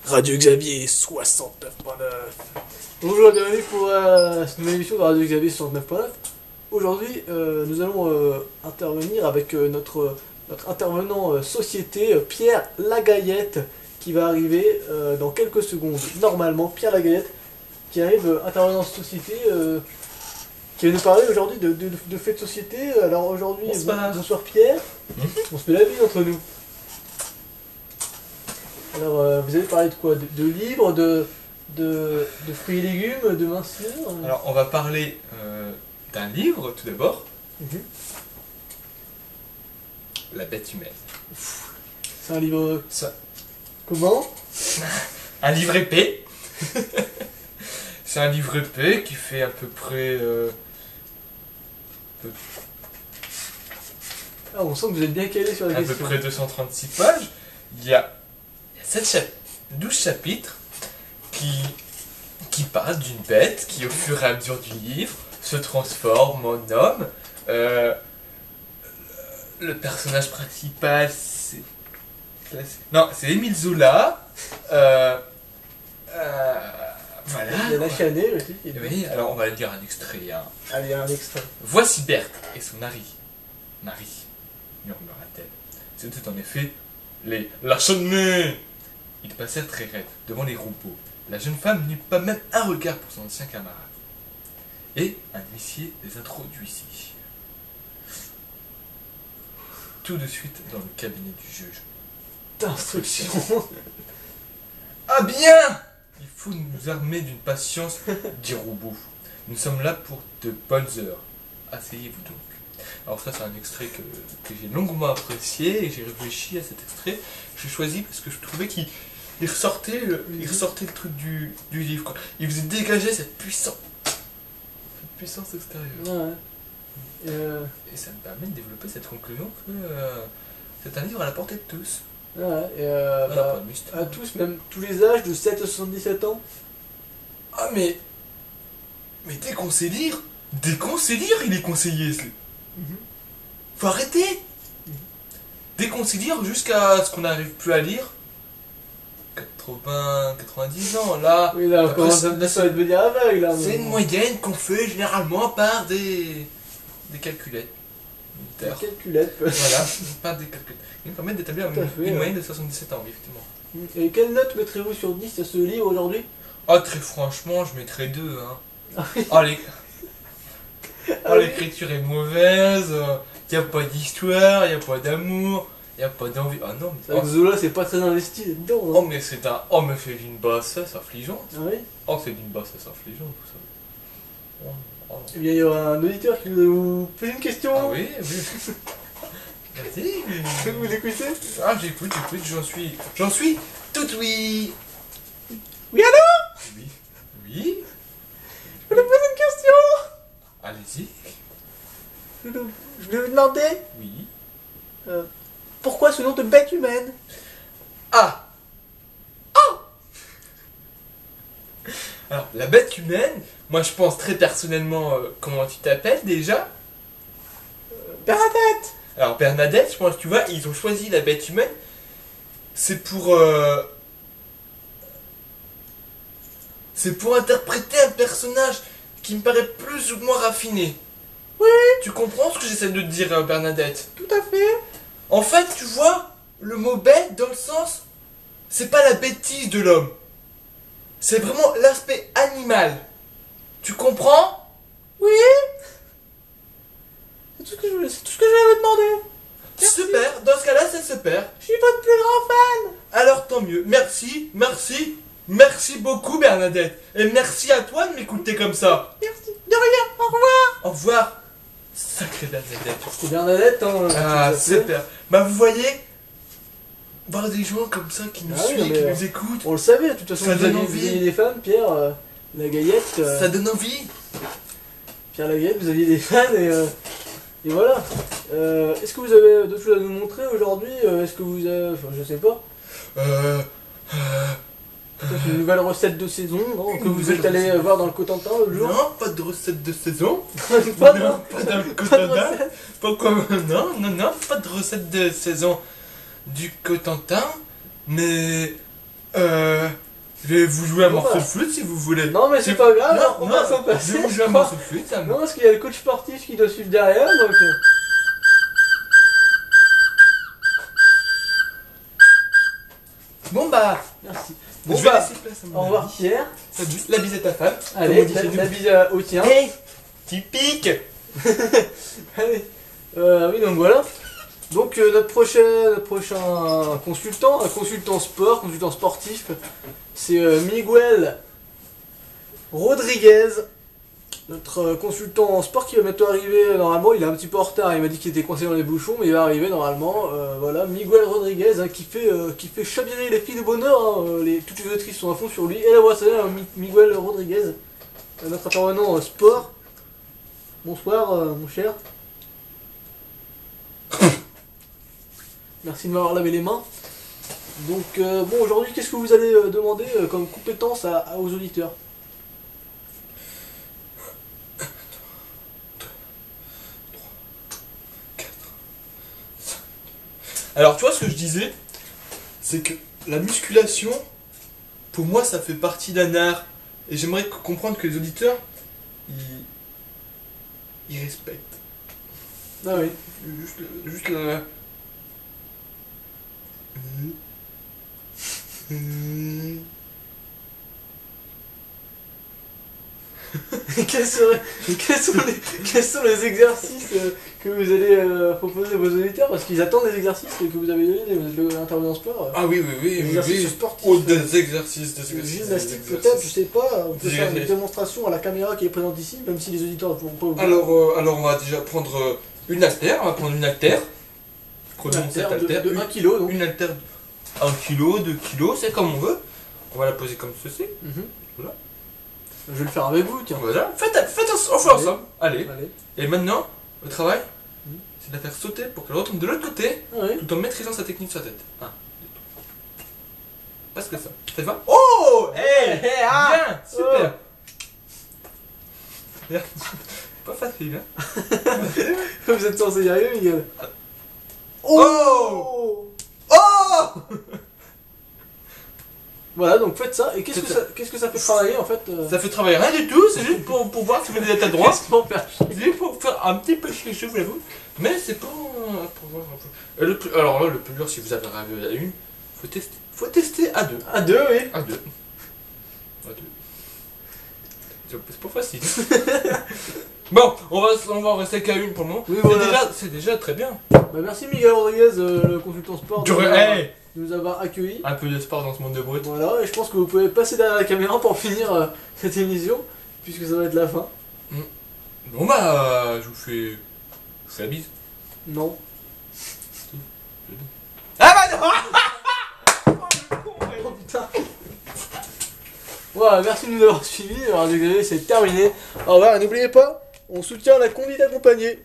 Radio Xavier 69.9. Bonjour et bienvenue pour cette nouvelle émission de Radio Xavier 69.9. Aujourd'hui, nous allons intervenir avec notre intervenant société, Pierre Lagayette, qui va arriver dans quelques secondes. Normalement, Pierre Lagayette, qui arrive intervenant société, qui va nous parler aujourd'hui de faits de société. Alors aujourd'hui, bonsoir Pierre. On se fait la vie entre nous. Alors, vous allez parler de quoi? De livres, de fruits et légumes, de minceur? Alors, on va parler d'un livre, tout d'abord. La bête humaine. C'est un livre... Ça. Comment? Un livre épais. C'est un livre épais qui fait à peu près... Ah, on sent que vous êtes bien calé sur la question. À peu près 236 pages. Il y a 12 chapitres qui parlent d'une bête qui, au fur et à mesure du livre, se transforme en homme. Le personnage principal, c'est Émile Zola. Voilà. Il y en a Chanel aussi. Oui, alors on va lire un extrait. Hein. Allez, un extrait. Voici Berthe et son Marie, murmura-t-elle. C'était en effet la cheminée. Ils passèrent très raides devant les roupeaux. La jeune femme n'eut pas même un regard pour son ancien camarade. Et un huissier les introduisit. Tout de suite dans le cabinet du juge. D'instruction. Ah bien! Il faut nous armer d'une patience, dit Roubaud. Nous sommes là pour de bonnes heures. Asseyez-vous donc. Alors ça c'est un extrait que j'ai longuement apprécié et j'ai réfléchi à cet extrait. J'ai choisi parce que je trouvais qu'il ressortait le truc du livre, quoi. Il faisait dégager cette puissance extérieure. Ouais. Et ça me permet de développer cette conclusion que c'est un livre à la portée de tous. Ouais, et pas de mystère. à tous, même tous les âges, de 7 à 77 ans. Ah mais dès qu'on sait lire, il est conseillé. Faut arrêter. Dès qu'on sait lire jusqu'à ce qu'on n'arrive plus à lire, 90 ans, là... Oui, là, on commence à devenir aveugle, là. C'est une moyenne qu'on fait généralement par des calculettes. Des calculettes, voilà, par des calculettes. Ils nous permettent d'établir une moyenne de 77 ans, effectivement. Et quelle note mettrez-vous sur 10 à ce livre aujourd'hui? Ah, très franchement, je mettrais 2, hein. L'écriture est mauvaise, il n'y a pas d'histoire, il n'y a pas d'amour, il n'y a pas d'envie. Ah non, mais... Zola, c'est pas très investi dedans. Oh, mais c'est d'une bassesse affligeante. Ah oui? Oh, c'est d'une bassesse affligeante, tout ça. Eh bien, il y aura un auditeur qui va vous poser une question. Ah oui. Vas-y. Vous écoutez? Ah, j'écoute, j'en suis tout oui. Oui, allô? Oui. Je voulais poser une question. Allez-y. Je voulais vous demander... Oui. Pourquoi ce nom de bête humaine? Ah. Oh. Alors, la bête humaine, moi je pense très personnellement, comment tu t'appelles déjà? Bernadette. Alors Bernadette, je pense, tu vois, ils ont choisi la bête humaine, c'est pour interpréter un personnage qui me paraît plus ou moins raffiné. Oui. Tu comprends ce que j'essaie de te dire, Bernadette? Tout à fait. En fait, tu vois, le mot bête, dans le sens, c'est pas la bêtise de l'homme. C'est vraiment l'aspect animal. Tu comprends? Oui. C'est tout ce que je voulais vous demander. Merci. Super, dans ce cas-là, c'est super. Je suis votre plus grand fan. Alors tant mieux. Merci beaucoup Bernadette. Et merci à toi de m'écouter comme ça. Merci. De rien. Au revoir. Au revoir. Sacrée Bernadette. C'est Bernadette, hein. Ah, super. Bah vous voyez, voir des gens comme ça qui nous suivent, qui nous écoutent. On le savait, de toute façon, ça vous donne aviez envie. des fans, Pierre Lagayette. Ça donne envie. Pierre Lagayette, vous aviez des fans et voilà. Est-ce que vous avez d'autres choses à nous montrer aujourd'hui? Est-ce que vous avez... Enfin, je sais pas. Peut-être une nouvelle recette de saison, non, que vous êtes allé voir dans le Cotentin le jour? Non, pas de recette de saison. Pas dans le Cotentin. Non, pas de recette de saison du Cotentin. Mais Je vais vous jouer un Bon, morceau bah. de flûte si vous voulez. Non, mais c'est Si- pas grave, Non, on non, va s'en je passer. vais vous jouer un morceau de flûte, ça me- Non, parce qu'il y a le coach sportif qui doit suivre derrière, donc. Bon bah, Merci. je Bon vais bah, laisser place à mon au revoir ami. Pierre. Salut, la bise à ta femme. Allez, Comme on dit chez nous. la bise au tien. Hey, tu piques. Allez. Oui, donc voilà. Donc notre prochain consultant, un consultant sport, consultant sportif, c'est Miguel Rodriguez, notre consultant en sport qui va bientôt arriver normalement. Il est un petit peu en retard, il m'a dit qu'il était coincé dans les bouchons, mais il va arriver normalement. Voilà, Miguel Rodriguez hein, qui fait chavirer les filles de bonheur. Hein, toutes les autrices sont à fond sur lui. Et la voici, Miguel Rodriguez, notre intervenant sport. Bonsoir, mon cher. Merci de m'avoir lavé les mains. Donc, bon, aujourd'hui, qu'est-ce que vous allez demander comme compétence aux auditeurs? Alors, tu vois ce que je disais, c'est que la musculation, pour moi, ça fait partie d'un art. Et j'aimerais comprendre que les auditeurs, ils respectent. Ah oui. Juste la... Quels sont les exercices que vous allez proposer à vos auditeurs? Parce qu'ils attendent les exercices que vous avez donnés, vous êtes l'intervenant sport. Ah oui, Des exercices sportifs. Oh, des exercices, des exercices. Gymnastique des peut-être, je exercices. sais pas. On peut Des faire une exercices. démonstration à la caméra qui est présente ici, même si les auditeurs ne pourront pas vous voir. Alors, on va déjà prendre une haltère. On va prendre une haltère. Prenons cette haltère. de 1 kg donc. Une haltère 1 kg, 2 kg, c'est comme on veut. On va la poser comme ceci. Mhm. Voilà. Je vais le faire avec vous, tiens. Voilà. Faites on fait ensemble. Allez. Allez. Et maintenant, le travail, Mhm. c'est de la faire sauter pour qu'elle retombe de l'autre côté, Ah oui. tout en maîtrisant sa technique sur la tête. 1, 2, 3. Parce que ça. Ça va? Oh! Hey! Bien! Super! Bien. Pas facile, hein? Vous êtes censé y arriver, Miguel. Oh! Oh! Voilà, donc faites ça. Et qu'est-ce C'est que ça fait travailler en fait Ça fait travailler rien du tout, c'est juste pour voir si vous êtes à droite. Qu'est-ce qu'on fait C'est juste pour faire un petit peu chier, je vous l'avoue. Mais c'est pas pour voir un peu. Alors là, le plus dur, si vous avez rêvé à une, faut tester à deux. À deux, oui. À deux. À deux. C'est pas facile. Bon, on va en rester qu'à une pour le moment. Oui, voilà. C'est déjà très bien. Bah, merci Miguel Rodriguez, le consultant sport, Hey, de nous avoir accueillis. un peu de sport dans ce monde de brut. Voilà, et je pense que vous pouvez passer derrière la caméra pour finir cette émission, puisque ça va être la fin. Bon bah, je vous fais la bise. Non. Ah bah non. Oh putain. Voilà, merci de nous avoir suivis. Alors, désolé, c'est terminé. Au revoir, et n'oubliez pas, on soutient la conduite accompagnée.